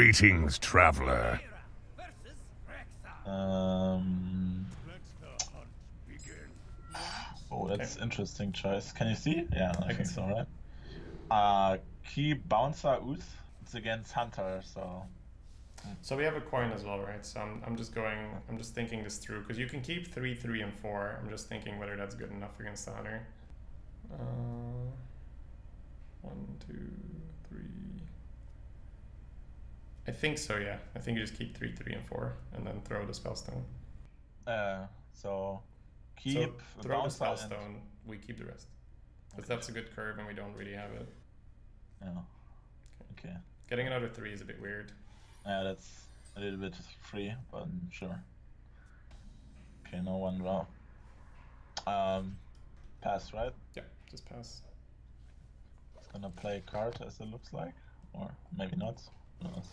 Greetings, traveler. Oh, that's interesting choice. Can you see? Yeah, I think so, right? Key Bouncer Ooth. It's against Hunter, so. So we have a coin as well, right? So I'm just thinking this through because you can keep 3, 3, and 4. I'm just thinking whether that's good enough against the Hunter. 1, 2, 3. I think so, yeah. I think you just keep 3, 3, and 4, and then throw the Spellstone. So keep throw the Spellstone. We keep the rest because that's a good curve, and we don't really have it. Yeah. Okay. Getting another 3 is a bit weird. Yeah, that's a little bit free, but sure. Okay, no one draw. Pass, right? Yeah, just pass. It's gonna play a card as it looks like, or maybe not. Who knows?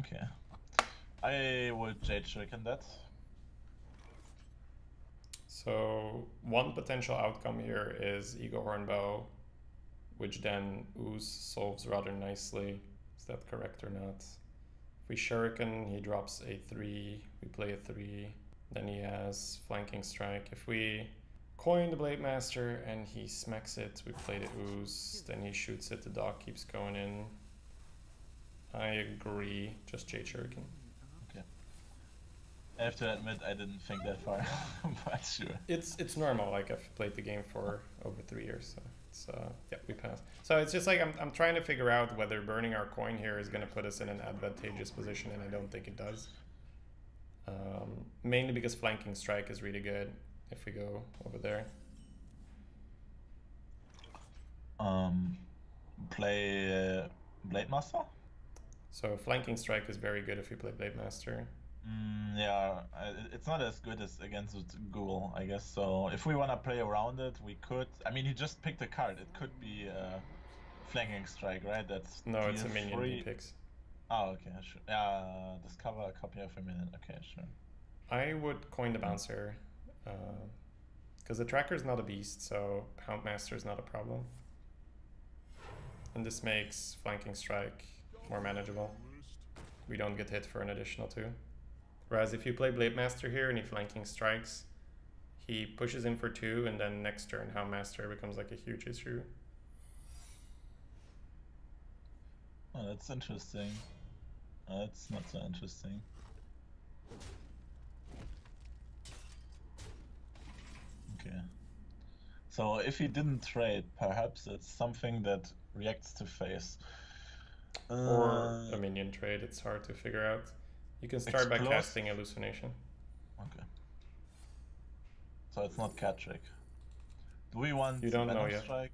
Okay. I would Jade Shuriken that. So one potential outcome here is Ego Hornbow, which then Ooze solves rather nicely. Is that correct or not? If we Shuriken, he drops a 3, we play a 3, then he has Flanking Strike. If we coin the Blade Master and he smacks it, we play the Ooze, then he shoots it, the dog keeps going in. I agree, just Jade Shuriken. Okay. I have to admit I didn't think that far, but sure. It's normal, like I've played the game for over 3 years, so it's, yeah, we pass. So it's just like I'm trying to figure out whether burning our coin here is going to put us in an advantageous position, and I don't think it does. Mainly because Flanking Strike is really good if we go over there. Play Blade Master? So Flanking Strike is very good if you play Blade Master. Yeah, it's not as good as against Google, I guess. So if we want to play around it, we could. I mean, he just picked a card. It could be Flanking Strike, right? That's no, it's a minion he picks. Oh, okay, sure. Discover a copy of a minion. Okay, sure. I would coin the Bouncer, because the tracker is not a beast, so Houndmaster is not a problem. And this makes Flanking Strike more manageable. We don't get hit for an additional 2. Whereas if you play Blade Master here and he Flanking Strikes, he pushes in for 2, and then next turn Houndmaster becomes like a huge issue. Oh, that's interesting. That's not so interesting. Okay. So if he didn't trade, perhaps it's something that reacts to face. Or a minion trade, it's hard to figure out. You can start by casting Hallucination. Okay. So it's not Cat Trick. Do we want you don't know Venom yet. Strike?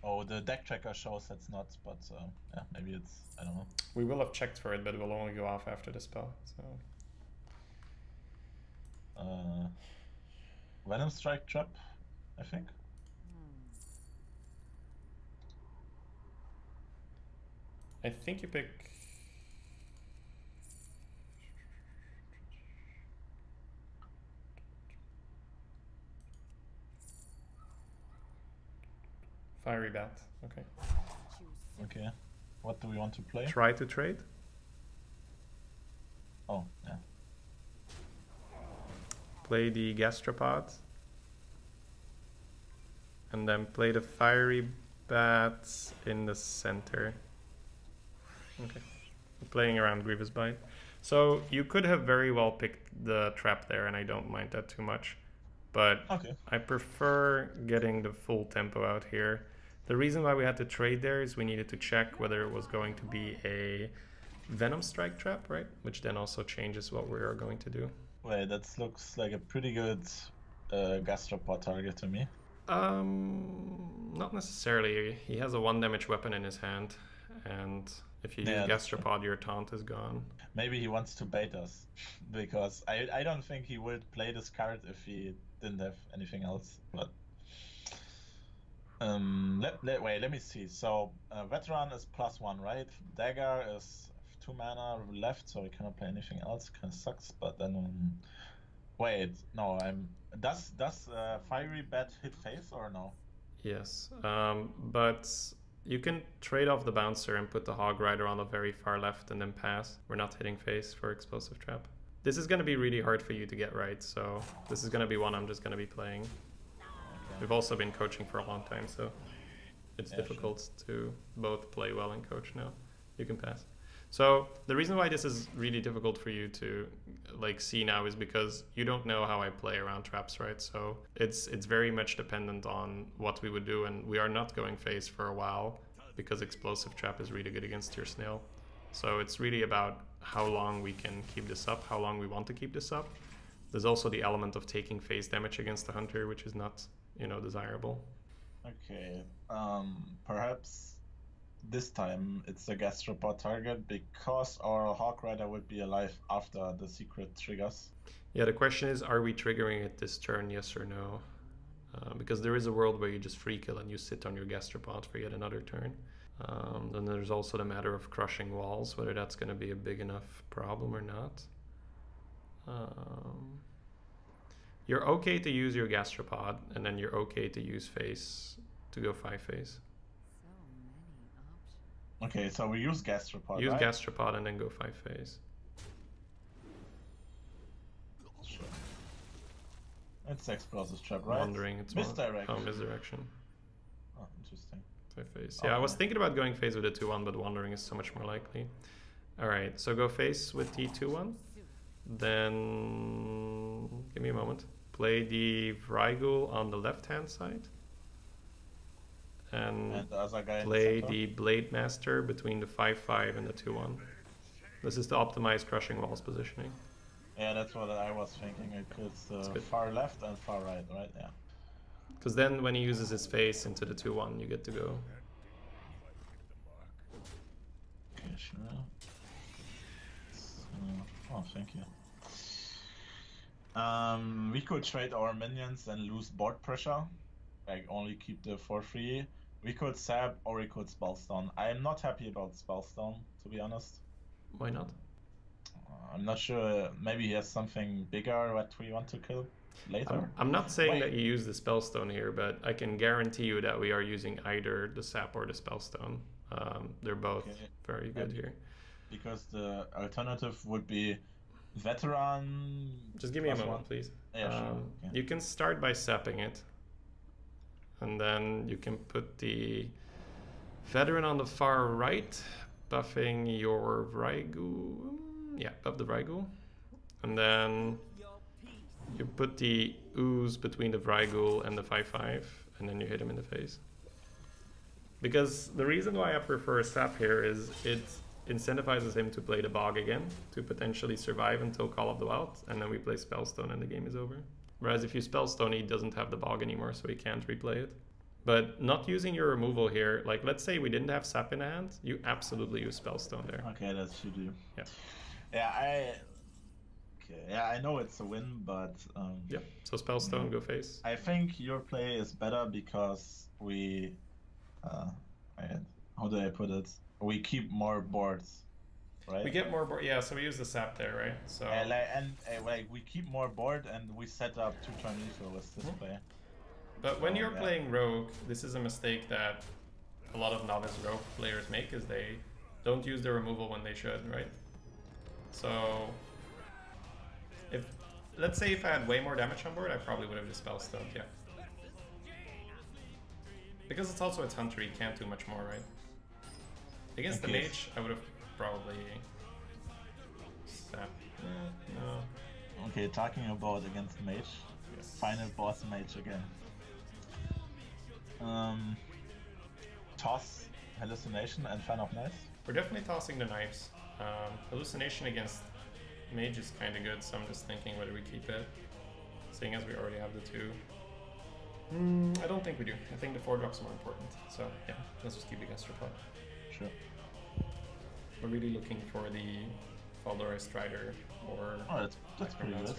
Oh, the deck tracker shows that's not, but yeah, maybe it's, I don't know. We will have checked for it, but it will only go off after the spell, so... Venom Strike Trap, I think. I think you pick... Fiery Bat, okay. Okay. What do we want to play? Try to trade? Oh, yeah. Play the Gastropod. And then play the Fiery Bat in the center. Okay. Playing around Grievous Bite. So you could have very well picked the trap there, and I don't mind that too much. But okay. I prefer getting the full tempo out here. The reason why we had to trade there is we needed to check whether it was going to be a Venom Strike trap, right? Which then also changes what we are going to do. Wait, that looks like a pretty good Gastropod target to me. Not necessarily. He has a 1 damage weapon in his hand, and if you use Gastropod, your taunt is gone. Maybe he wants to bait us, because I don't think he would play this card if he didn't have anything else. But let me see. So Veteran is +1, right? Dagger is 2 mana left, so he cannot play anything else. Kind of sucks. But then wait, no. Does Fiery Bat hit face or no? Yes, but You can trade off the bouncer and put the hog rider on the very far left and then pass. We're not hitting face for explosive trap. This is going to be really hard for you to get right, so this is going to be one I'm just going to be playing. Okay. We've also been coaching for a long time, so it's difficult to both play well and coach now. You can pass. So the reason why this is really difficult for you to like see now is because you don't know how I play around traps, right? So it's very much dependent on what we would do, and we are not going face for a while because explosive trap is really good against your snail. So it's really about how long we can keep this up, how long we want to keep this up. There's also the element of taking face damage against the hunter, which is not, you know, desirable. Okay, perhaps this time it's a gastropod target because our Hawk Rider would be alive after the secret triggers. Yeah, the question is, are we triggering it this turn, yes or no? Because there is a world where you just free kill and you sit on your gastropod for yet another turn. Then there's also the matter of crushing walls, whether that's going to be a big enough problem or not. You're okay to use your gastropod, and then you're okay to use face to go 5 face. Okay, so we use gastropod, Use right? gastropod and then go 5 face. Sure. It's explosive trap, right? Wondering, it's misdirection. Oh, misdirection. Oh, interesting. 5 face. Yeah, I was thinking about going face with a 2-1, but wandering is so much more likely. Alright, so go face with the 2-1. Then, give me a moment. Play the Vrygul on the left-hand side. And the other guy play the Blade Master between the 5-5 and the 2-1. This is the optimized crushing walls positioning. Yeah, that's what I was thinking. It's far left and far right, right? Yeah. Because then when he uses his face into the 2-1, you get to go. Okay, sure. Oh, thank you. We could trade our minions and lose board pressure. Like, only keep the 4-3. We could sap or we could spellstone. I am not happy about spellstone, to be honest. Why not? I'm not sure. Maybe he has something bigger that we want to kill later. I'm not saying that you use the spellstone here, but I can guarantee you that we are using either the sap or the spellstone. They're both very good here. Because the alternative would be veteran. Just give me a moment, please. Yeah, sure. Okay. You can start by sapping it. And then you can put the veteran on the far right, buffing your Vrygul. Yeah, buff the Vrygul. And then you put the ooze between the Vrygul and the 5-5, and then you hit him in the face. Because the reason why I prefer sap here is it incentivizes him to play the bog again, to potentially survive until Call of the Wild, and then we play Spellstone and the game is over. Whereas if you Spellstone, he doesn't have the bog anymore, so he can't replay it. But not using your removal here, like let's say we didn't have sap in hand, you absolutely use Spellstone there. Okay, that should do. Yeah. Yeah, I know it's a win, but yeah. So Spellstone, go face. I think your play is better because we, how do I put it? We keep more boards, right? We get more board. Yeah, so we use the sap there, right? So like we keep more board and we set up 2-turn lethal with this play. But when you're playing rogue, this is a mistake that a lot of novice rogue players make, is they don't use the removal when they should, right? So let's say if I had way more damage on board, I probably would have just spellstoned, yeah. Because it's also its hunter, he can't do much more, right? Against the mage, I would have probably sapped. No. Okay, talking about against mage. Yes. Final boss mage again. Toss, hallucination, and fan of knives. We're definitely tossing the knives. Hallucination against mage is kind of good, so I'm just thinking whether we keep it, seeing as we already have the 2. I don't think we do. I think the 4-drop's more important. So yeah, let's just keep the gastropod. Sure. We're really looking for the Faldora Strider or... Oh, that's pretty good.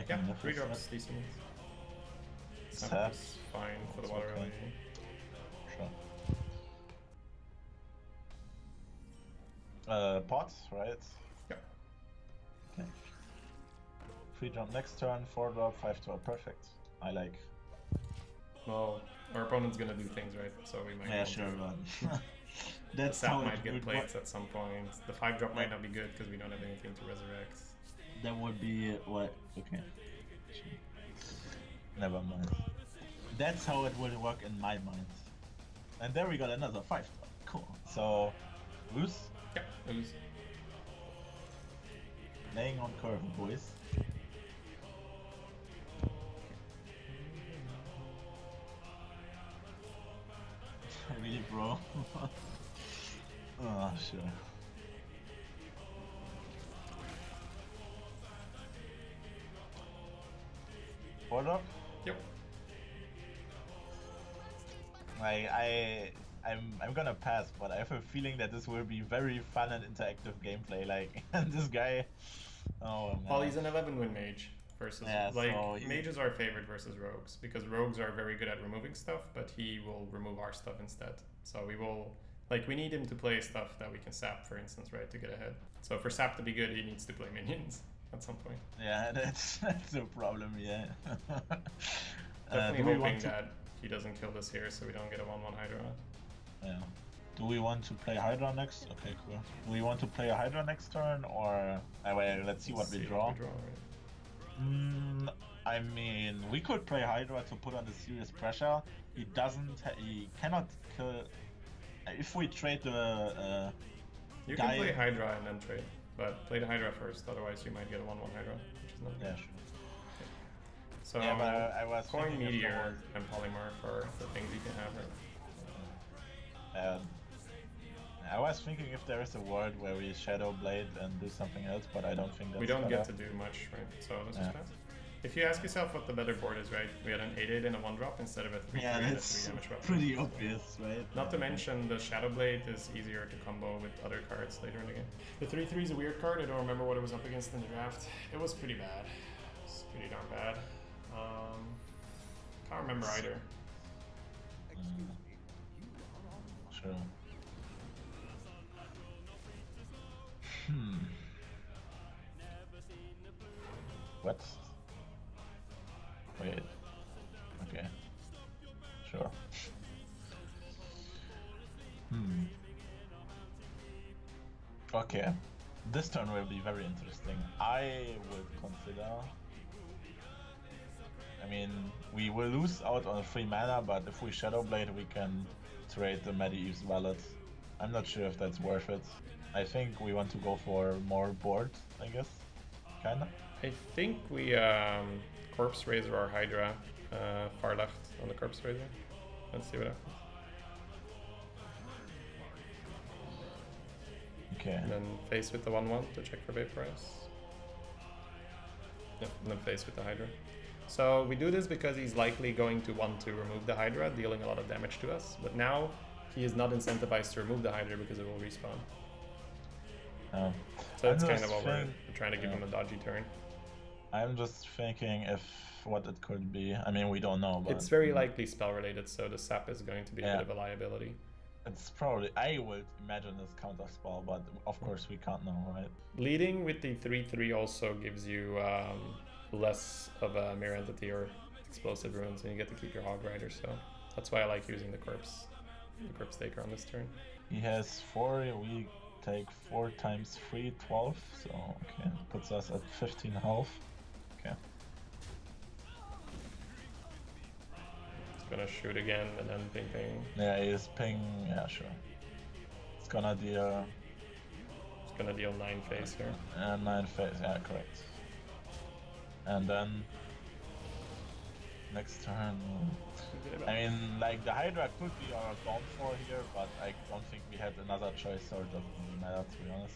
Yeah, 3 drops, decent. Sap is fine for the water alley. Sure. Pot, right? Yeah. Okay. 3 jump next turn, 4 drop, 5 drop, perfect. I like. Well, our opponent's gonna do things, right? So we might. Yeah, sure, but The that's sap how might it get would played work. at some point. The 5-drop might not be good because we don't have anything to resurrect. That would be what? Okay. Never mind. That's how it would work in my mind. And there we got another 5-drop. Cool. So, loose. Yep, lose. Laying on curve, boys. Really, bro? Oh, sure. Hold up. Yep. I'm gonna pass, but I have a feeling that this will be very fun and interactive gameplay. Like, and this guy, oh man. Well, he's an 11-win mage versus like so mages are favored versus rogues because rogues are very good at removing stuff, but he will remove our stuff instead. So we will like we need him to play stuff that we can sap, for instance, right, to get ahead. So for sap to be good, he needs to play minions at some point. Yeah, that's a problem. Yeah. Definitely hoping that he doesn't kill this here, so we don't get a 1/1 Hydra. Yeah. Do we want to play Hydra next? Okay, cool. Do we want to play a Hydra next turn, or wait, let's see what we draw. Right? I mean, we could play Hydra to put under serious pressure. He cannot kill. If we trade the you guy, can play Hydra and then trade, but play the Hydra first. Otherwise, you might get a 1/1 Hydra, which is not good. yeah, sure. So Yeah, but I was Coin thinking if there Meteor and Polymorph are the things you can have, right? I was thinking if there is a world where we Shadow Blade and do something else, but I don't think that's We don't better. get to do much, right? So this is Yeah. fast. If you ask yourself what the better board is, right? We had an 8/8 and a 1-drop instead of a 3/3 Yeah, and a that's 3 damage weapon. pretty obvious, right? Not to mention the Shadow Blade is easier to combo with other cards later in the game. The 3/3 is a weird card. I don't remember what it was up against in the draft. It was pretty bad. It's pretty darn bad. Can't remember either. Sure. What? Wait. Okay. Sure. Okay. This turn will be very interesting. I would consider... I mean, we will lose out on 3 mana, but if we Shadow Blade, we can trade the Medieve's Wallet. I'm not sure if that's worth it. I think we want to go for more board, I guess. Kinda. I think we Corpse Razor or Hydra far left on the Corpse Razor. Let's see what happens. Okay. And then face with the 1/1 to check for Vaporize. Yep, and then face with the Hydra. So we do this because he's likely going to want to remove the Hydra, dealing a lot of damage to us. But now he is not incentivized to remove the Hydra because it will respawn. Oh. So that's kind of what we're trying to give yeah. him a dodgy turn. I'm just thinking if what it could be. I mean, we don't know, but It's very likely spell related, so the sap is going to be a bit of a liability. it's probably, I would imagine this counter spell, but of course we can't know, right? Leading with the 3/3 also gives you less of a mirror entity or explosive runes, and you get to keep your Hog Rider, so that's why I like using the Corpse Taker on this turn. He has 4, we take 4 times 3, 12, so okay, puts us at 15 health. Okay. Gonna shoot again and then ping ping. Yeah, he's ping, yeah, sure. It's gonna deal... It's gonna deal 9 face here. 9 phase, yeah, correct. And then... next turn... I mean, like, the Hydra could be our downfall here, but I don't think we had another choice, so it doesn't really matter, to be honest.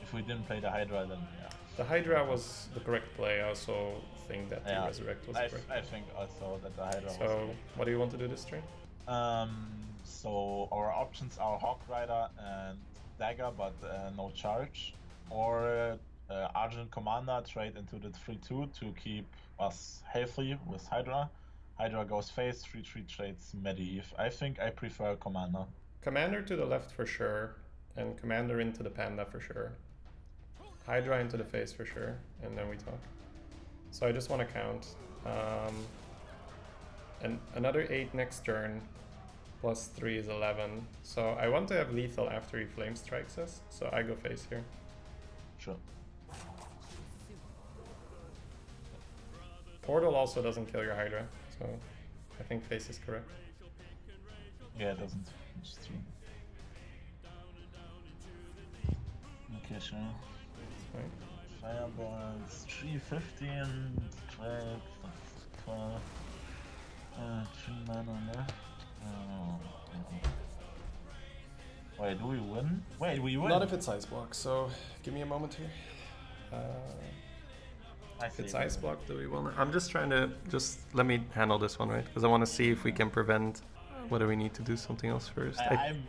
If we didn't play the Hydra, then yeah. The Hydra was the correct play. I also think that the Resurrect was correct. I think also that the Hydra was So, what do you want to do this turn? So our options are Hawk Rider and Dagger, but no charge. Or Argent Commander, trade into the 3/2 to keep us healthy with Hydra. Hydra goes face, 3/3 trades Medivh. I think I prefer Commander. Commander to the left for sure, and Commander into the Panda for sure. Hydra into the face for sure, and then we talk. So I just want to count. and another 8 next turn, plus 3 is 11. So I want to have lethal after he flame strikes us, so I go face here. Sure. Portal also doesn't kill your Hydra, so I think face is correct. Yeah, it doesn't. It's true. Okay, sure. Right. Fireballs, 350 and 12, 3 mana left. Wait, do we win? Wait, we win? Not if it's ice block, so give me a moment here. If it's ice block, do we want to... I'm just trying to... let me handle this one, right? Because I want to see if we can prevent... Whether we need to do something else first. I'm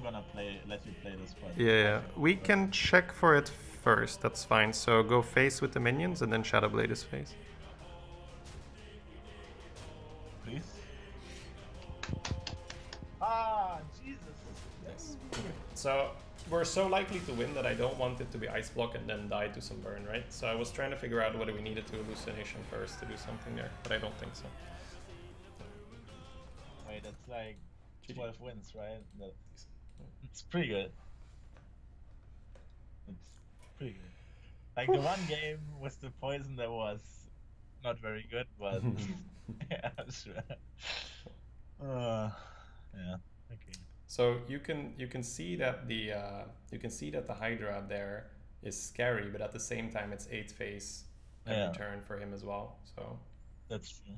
gonna let you play this part. Yeah, we can check for it first, that's fine. So go face with the minions and then Shadow Blade his face. Please? Ah, Jesus! Yes. Okay. So we're so likely to win that I don't want it to be ice block and then die to some burn, right? So I was trying to figure out whether we needed to hallucination first to do something there, but I don't think so. Wait, that's like 12 wins, right? It's pretty good. It's pretty good. Like the one game with the poison that was not very good, but yeah, sure. Yeah, okay. So you can see that the Hydra there is scary, but at the same time it's 8 face every turn for him as well. So that's true.